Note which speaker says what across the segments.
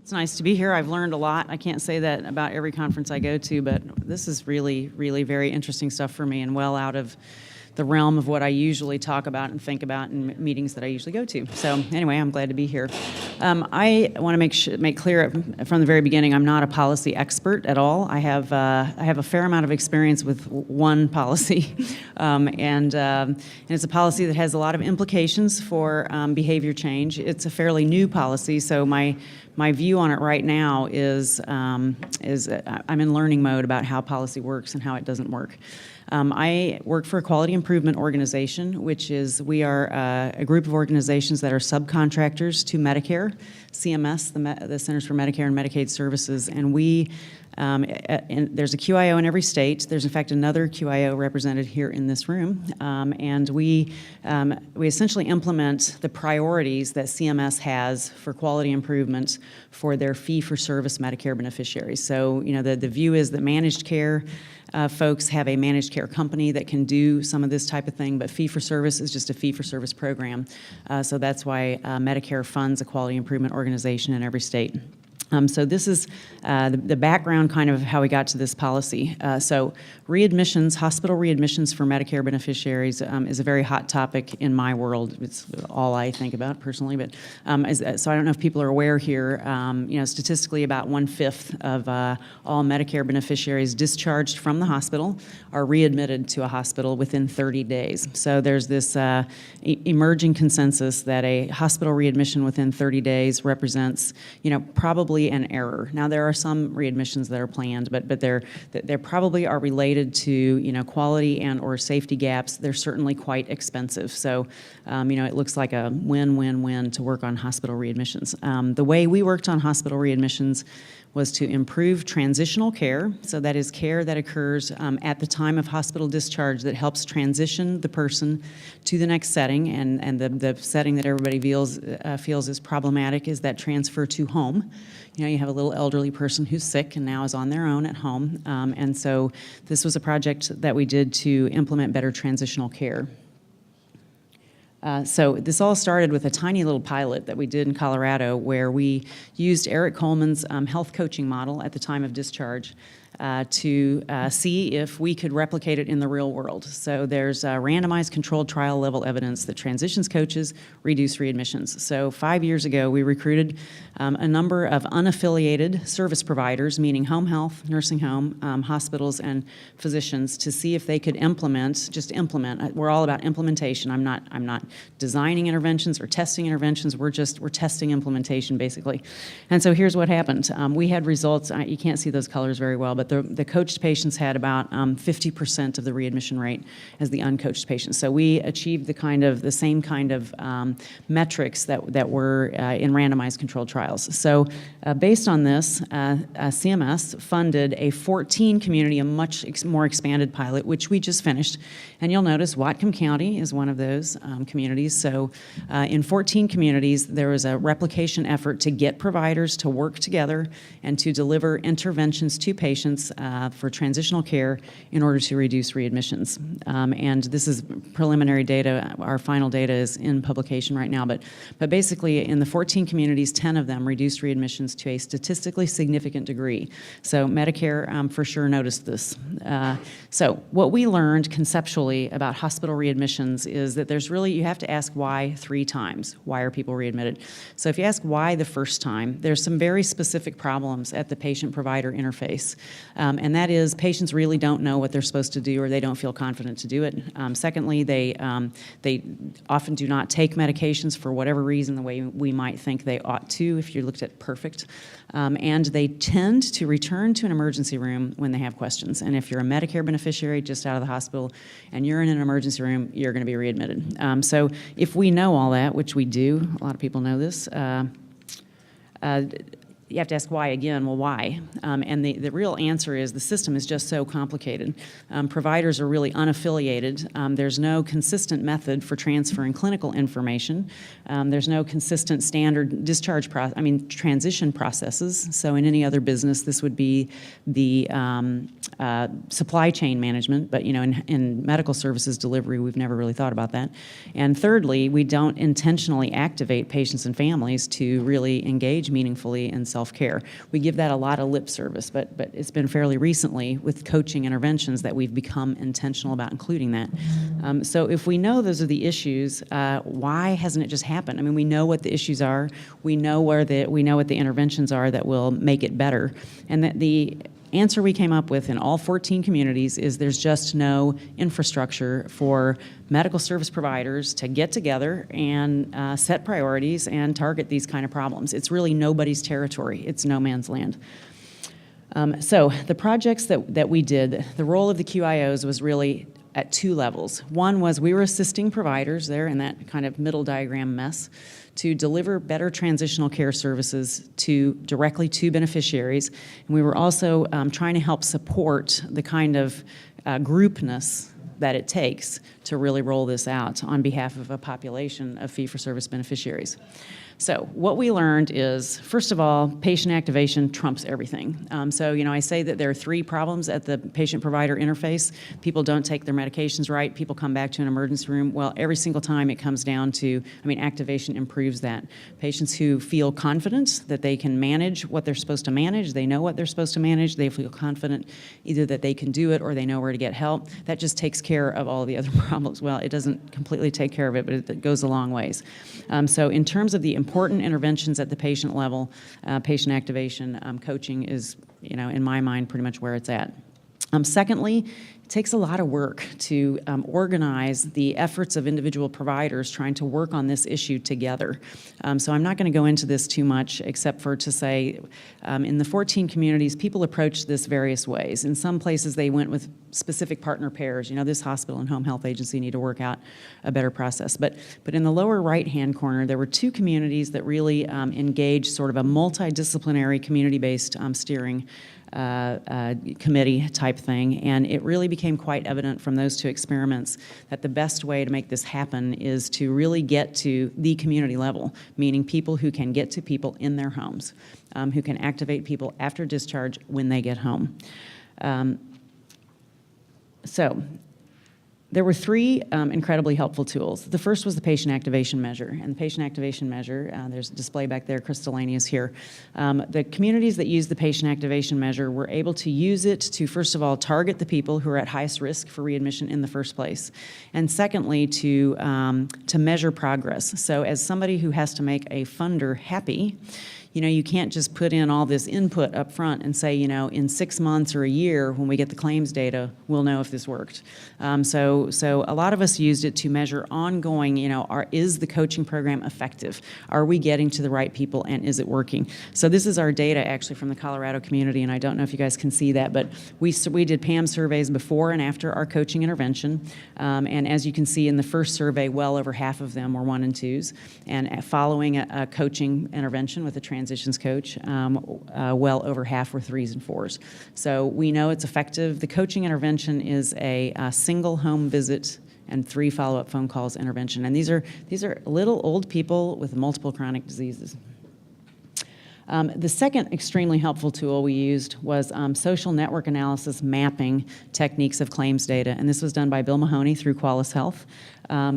Speaker 1: It's nice to be here. I've learned a lot. I can't say that about every conference I go to, but this is really, really very interesting stuff for me and well out of the realm of what I usually talk about and think about in meetings that I usually go to. So anyway, I'm glad to be here. I want to make clear from the very beginning, I'm not a policy expert at all. I have a fair amount of experience with one policy, and it's a policy that has a lot of implications for behavior change. It's a fairly new policy, so my view on it right now is I'm in learning mode about how policy works and how it doesn't work. I work for a quality improvement organization, which is, we are a group of organizations that are subcontractors to Medicare, CMS, the Centers for Medicare and Medicaid Services, and we there's a QIO in every state. There's in fact another QIO represented here in this room, and we essentially implement the priorities that CMS has for quality improvement for their fee-for-service Medicare beneficiaries. So, you know, the view is that managed care folks have a managed care company that can do some of this type of thing, but fee-for-service is just a fee-for-service program. So that's why Medicare funds a quality improvement organization in every state. So this is the background kind of how we got to this policy. So readmissions, hospital readmissions for Medicare beneficiaries is a very hot topic in my world. It's all I think about personally, but so I don't know if people are aware here, you know, statistically about 1/5 of all Medicare beneficiaries discharged from the hospital are readmitted to a hospital within 30 days. So there's this emerging consensus that a hospital readmission within 30 days represents, you know, probably an error. Now there are some readmissions that are planned, but they probably are related to, you know, quality and or safety gaps. They're certainly quite expensive. So, you know, it looks like a win-win-win to work on hospital readmissions. The way we worked on hospital readmissions was to improve transitional care. So that is care that occurs at the time of hospital discharge that helps transition the person to the next setting. And the setting that everybody feels is problematic is that transfer to home. You know, you have a little elderly person who's sick and now is on their own at home. And so this was a project that we did to implement better transitional care. So this all started with a tiny little pilot that we did in Colorado where we used Eric Coleman's health coaching model at the time of discharge to see if we could replicate it in the real world. So there's randomized controlled trial level evidence that transitions coaches reduce readmissions. So 5 years ago, we recruited a number of unaffiliated service providers, meaning home health, nursing home, hospitals, and physicians to see if they could implement. We're all about implementation. I'm not designing interventions or testing interventions. We're testing implementation, basically. And so here's what happened. We had results. You can't see those colors very well, but the coached patients had about 50% of the readmission rate as the uncoached patients. So we achieved the same kind of metrics that were in randomized controlled trials. So based on this, CMS funded a 14 community, a much more expanded pilot, which we just finished. And you'll notice Whatcom County is one of those communities. So in 14 communities, there was a replication effort to get providers to work together and to deliver interventions to patients for transitional care in order to reduce readmissions. And this is preliminary data. Our final data is in publication right now. But basically, in the 14 communities, 10 of them reduced readmissions to a statistically significant degree. So Medicare for sure noticed this. So what we learned conceptually about hospital readmissions is that you have to ask why 3 times. Why are people readmitted? So if you ask why the first time, there's some very specific problems at the patient-provider interface. And that is patients really don't know what they're supposed to do or they don't feel confident to do it. Secondly, they often do not take medications for whatever reason the way we might think they ought to if you looked at perfect. And they tend to return to an emergency room when they have questions. And if you're a Medicare beneficiary just out of the hospital and you're in an emergency room, you're going to be readmitted. So if we know all that, which we do, a lot of people know this, you have to ask why again. Well, why? And the real answer is the system is just so complicated. Providers are really unaffiliated. There's no consistent method for transferring clinical information. There's no consistent standard transition processes. So in any other business, this would be the supply chain management. But you know, in medical services delivery, we've never really thought about that. And thirdly, we don't intentionally activate patients and families to really engage meaningfully in self-care. We give that a lot of lip service, but it's been fairly recently with coaching interventions that we've become intentional about including that. So if we know those are the issues, why hasn't it just happened? I mean, we know what the issues are. We know what the interventions are that will make it better, and that the answer we came up with in all 14 communities is there's just no infrastructure for medical service providers to get together and set priorities and target these kind of problems. It's really nobody's territory. It's no man's land. So the projects that we did, the role of the QIOs was really at two levels. One was we were assisting providers there in that kind of middle diagram mess to deliver better transitional care services directly to beneficiaries. And we were also trying to help support the kind of groupness that it takes to really roll this out on behalf of a population of fee-for-service beneficiaries. So what we learned is, first of all, patient activation trumps everything. So, I say that there are three problems at the patient-provider interface. People don't take their medications right. People come back to an emergency room. Well, every single time it comes down to, activation improves that. Patients who feel confident that they can manage what they're supposed to manage, they know what they're supposed to manage, they feel confident either that they can do it or they know where to get help, that just takes care of all the other problems. Well, it doesn't completely take care of it, but it goes a long ways. So in terms of the important interventions at the patient level, patient activation, coaching is, in my mind, pretty much where it's at. Secondly, it takes a lot of work to organize the efforts of individual providers trying to work on this issue together. So I'm not going to go into this too much, except for to say in the 14 communities, people approached this various ways. In some places, they went with specific partner pairs. This hospital and home health agency need to work out a better process. But in the lower right-hand corner, there were two communities that really engaged sort of a multidisciplinary community-based steering committee type thing, and it really became quite evident from those two experiments that the best way to make this happen is to really get to the community level, meaning people who can get to people in their homes, who can activate people after discharge when they get home. So there were three incredibly helpful tools. The first was the patient activation measure. And the patient activation measure, there's a display back there, Chris Delaney is here. The communities that used the patient activation measure were able to use it to, first of all, target the people who are at highest risk for readmission in the first place. And secondly, to measure progress. So as somebody who has to make a funder happy, you can't just put in all this input up front and say, in 6 months or a year when we get the claims data, we'll know if this worked. So a lot of us used it to measure ongoing, is the coaching program effective? Are we getting to the right people, and is it working? So this is our data actually from the Colorado community, and I don't know if you guys can see that, but we did PAM surveys before and after our coaching intervention. And as you can see in the first survey, well over half of them were 1 and 2s. And following a coaching intervention with a transitions coach, well over half were 3s and 4s. So we know it's effective. The coaching intervention is a single home visit and 3 follow-up phone calls intervention. And these are little old people with multiple chronic diseases. The second extremely helpful tool we used was social network analysis mapping techniques of claims data, and this was done by Bill Mahoney through Qualis Health.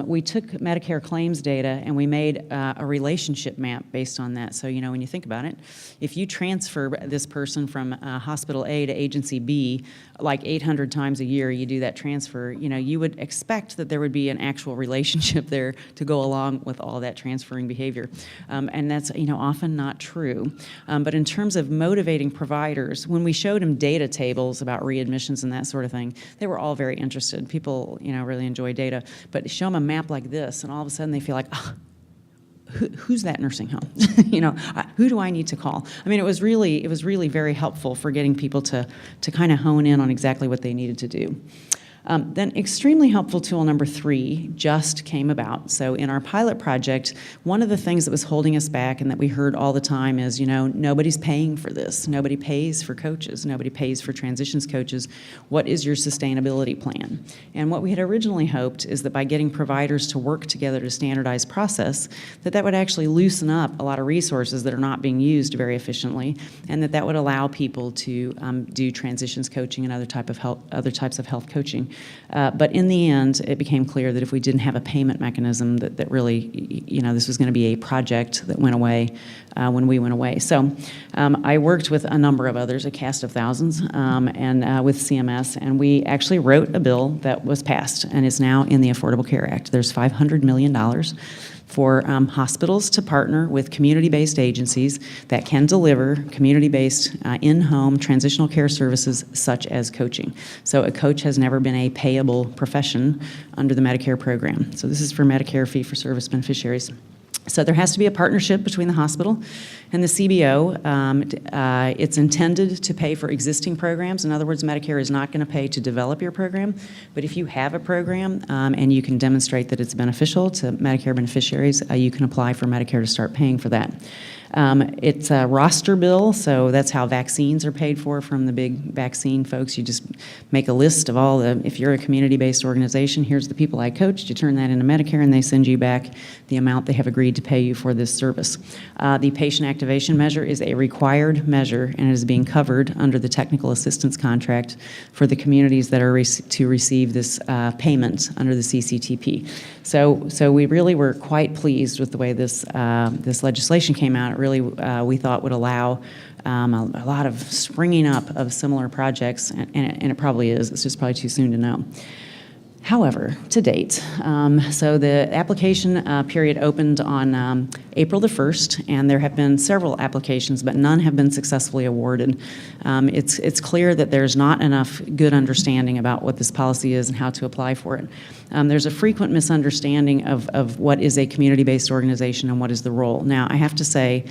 Speaker 1: We took Medicare claims data and we made a relationship map based on that. So, when you think about it, if you transfer this person from hospital A to agency B, like 800 times a year you do that transfer, you would expect that there would be an actual relationship there to go along with all that transferring behavior. And that's, often not true. But in terms of motivating providers, when we showed them data tables about readmissions and that sort of thing, they were all very interested. People, really enjoy data. But show them a map like this, and all of a sudden they feel like, who's that nursing home? Who do I need to call? It was really very helpful for getting people to kind of hone in on exactly what they needed to do. Then extremely helpful tool number 3 just came about. So in our pilot project, one of the things that was holding us back and that we heard all the time is, nobody's paying for this. Nobody pays for coaches. Nobody pays for transitions coaches. What is your sustainability plan? And what we had originally hoped is that by getting providers to work together to standardize process, that would actually loosen up a lot of resources that are not being used very efficiently, and that would allow people to do transitions coaching and other types of health coaching But in the end, it became clear that if we didn't have a payment mechanism, that really, this was going to be a project that went away when we went away. So I worked with a number of others, a cast of thousands, and with CMS, and we actually wrote a bill that was passed and is now in the Affordable Care Act. There's $500 million for hospitals to partner with community-based agencies that can deliver community-based in-home transitional care services such as coaching. So a coach has never been a payable profession under the Medicare program. So this is for Medicare fee-for-service beneficiaries. So there has to be a partnership between the hospital and the CBO. It's intended to pay for existing programs. In other words, Medicare is not going to pay to develop your program, but if you have a program and you can demonstrate that it's beneficial to Medicare beneficiaries, you can apply for Medicare to start paying for that. It's a roster bill, so that's how vaccines are paid for from the big vaccine folks. You just make a list of all the, if you're a community-based organization, here's the people I coached, you turn that into Medicare and they send you back the amount they have agreed to pay you for this service. The patient activation measure is a required measure and is being covered under the technical assistance contract for the communities that are to receive this payment under the CCTP. So we really were quite pleased with the way this legislation came out. It really, we thought, would allow a lot of springing up of similar projects, and it probably is. It's just probably too soon to know. However, to date, so the application period opened on April the 1st, and there have been several applications, but none have been successfully awarded. It's clear that there's not enough good understanding about what this policy is and how to apply for it. There's a frequent misunderstanding of what is a community-based organization and what is the role. Now, I have to say,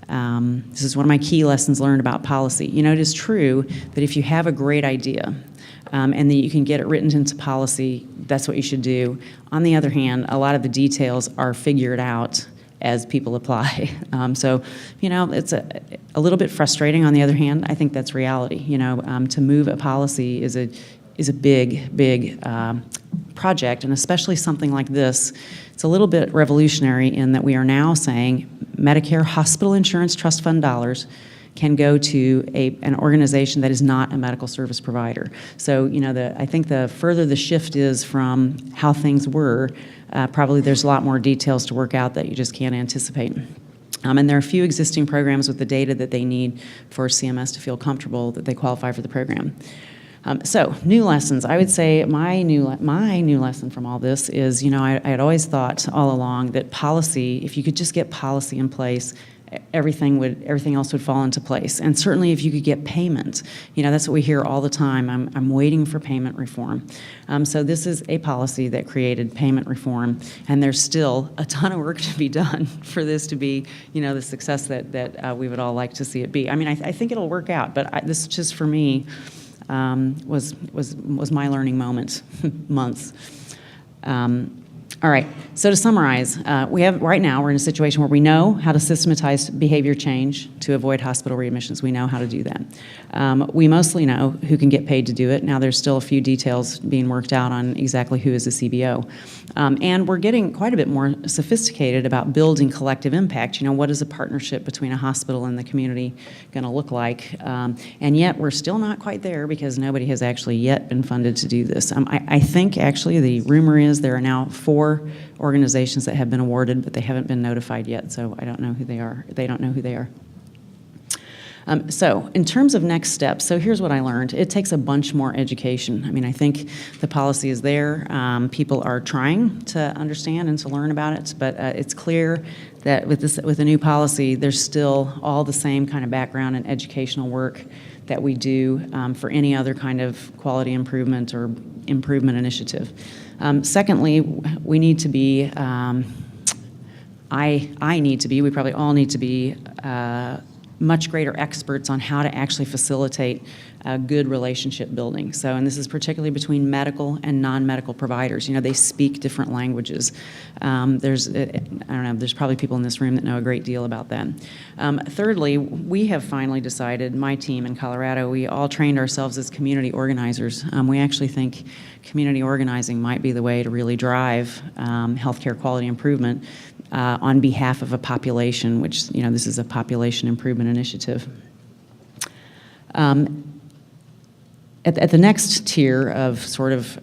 Speaker 1: this is one of my key lessons learned about policy. It is true that if you have a great idea, and that you can get it written into policy, that's what you should do. On the other hand, a lot of the details are figured out as people apply. So, it's a little bit frustrating. On the other hand, I think that's reality. To move a policy is a big project, and especially something like this. It's a little bit revolutionary in that we are now saying Medicare hospital insurance trust fund dollars can go to an organization that is not a medical service provider. So, I think the further the shift is from how things were, probably there's a lot more details to work out that you just can't anticipate. And there are a few existing programs with the data that they need for CMS to feel comfortable that they qualify for the program. So, new lessons. I would say my new lesson from all this is, I had always thought all along that policy, if you could just get policy in place, everything else would fall into place. And certainly if you could get payment, that's what we hear all the time. I'm waiting for payment reform. So this is a policy that created payment reform, and there's still a ton of work to be done for this to be, the success that we would all like to see it be. I mean, I think it'll work out, but this just for me was my learning moment, months. All right, so to summarize, right now we're in a situation where we know how to systematize behavior change to avoid hospital readmissions. We know how to do that. We mostly know who can get paid to do it. Now there's still a few details being worked out on exactly who is a CBO. And we're getting quite a bit more sophisticated about building collective impact. What is a partnership between a hospital and the community going to look like? And yet we're still not quite there because nobody has actually yet been funded to do this. I think actually the rumor is there are now 4 organizations that have been awarded, but they haven't been notified yet, so I don't know who they are. They don't know who they are. So in terms of next steps, so here's what I learned. It takes a bunch more education. I mean, I think the policy is there. People are trying to understand and to learn about it, but it's clear that with a new policy, there's still all the same kind of background and educational work that we do for any other kind of quality improvement or improvement initiative. Secondly, we need to be, I need to be, we probably all need to be much greater experts on how to actually facilitate good relationship building. So, and this is particularly between medical and non-medical providers. They speak different languages. There's probably people in this room that know a great deal about that. Thirdly, we have finally decided, my team in Colorado, we all trained ourselves as community organizers. We actually think community organizing might be the way to really drive healthcare quality improvement on behalf of a population, which, this is a population improvement initiative. at the next tier of sort of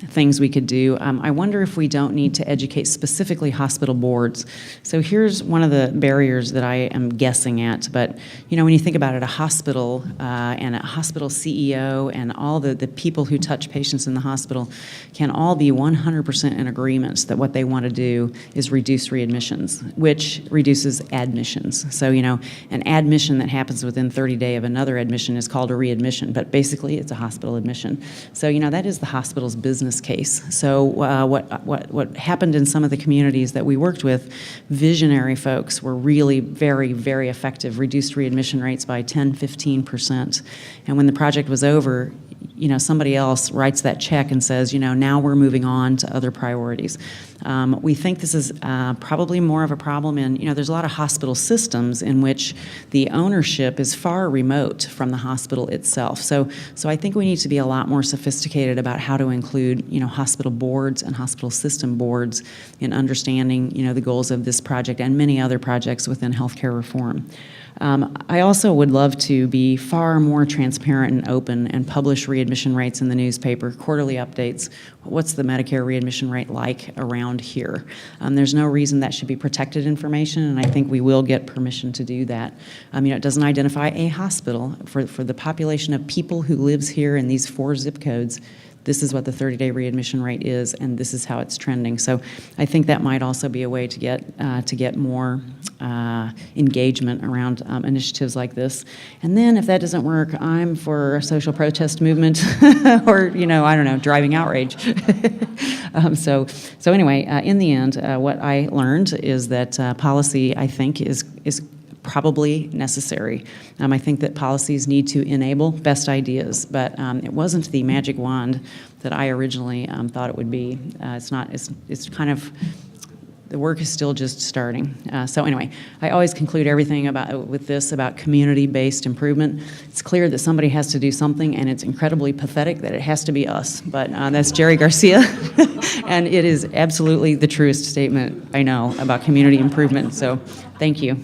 Speaker 1: things we could do, I wonder if we don't need to educate specifically hospital boards. So here's one of the barriers that I am guessing at, but when you think about it, a hospital and a hospital CEO and all the people who touch patients in the hospital can all be 100% in agreement that what they want to do is reduce readmissions, which reduces admissions. So, an admission that happens within 30 days of another admission is called a readmission, but basically it's a hospital admission. So, that is the hospital's business case. So what happened in some of the communities that we worked with, visionary folks were really very, very effective, reduced readmission rates by 10, 15%. And when the project was over, somebody else writes that check and says, now we're moving on to other priorities. We think this is probably more of a problem in, there's a lot of hospital systems in which the ownership is far remote from the hospital itself. So I think we need to be a lot more sophisticated about how to include, hospital boards and hospital system boards in understanding, the goals of this project and many other projects within healthcare reform. I also would love to be far more transparent and open and publish readmission rates in the newspaper, quarterly updates. What's the Medicare readmission rate like around here? There's no reason that should be protected information, and I think we will get permission to do that. It doesn't identify a hospital. For the population of people who lives here in these 4 zip codes, this is what the 30-day readmission rate is, and this is how it's trending. So I think that might also be a way to get more engagement around initiatives like this. And then if that doesn't work, I'm for a social protest movement or, I don't know, driving outrage. So anyway, in the end, what I learned is that policy, I think, is probably necessary. I think that policies need to enable best ideas, but it wasn't the magic wand that I originally thought it would be. It's not. It's kind of, the work is still just starting. So anyway, I always conclude everything with this about community-based improvement. It's clear that somebody has to do something, and it's incredibly pathetic that it has to be us. But that's Jerry Garcia, and it is absolutely the truest statement I know about community improvement. So thank you.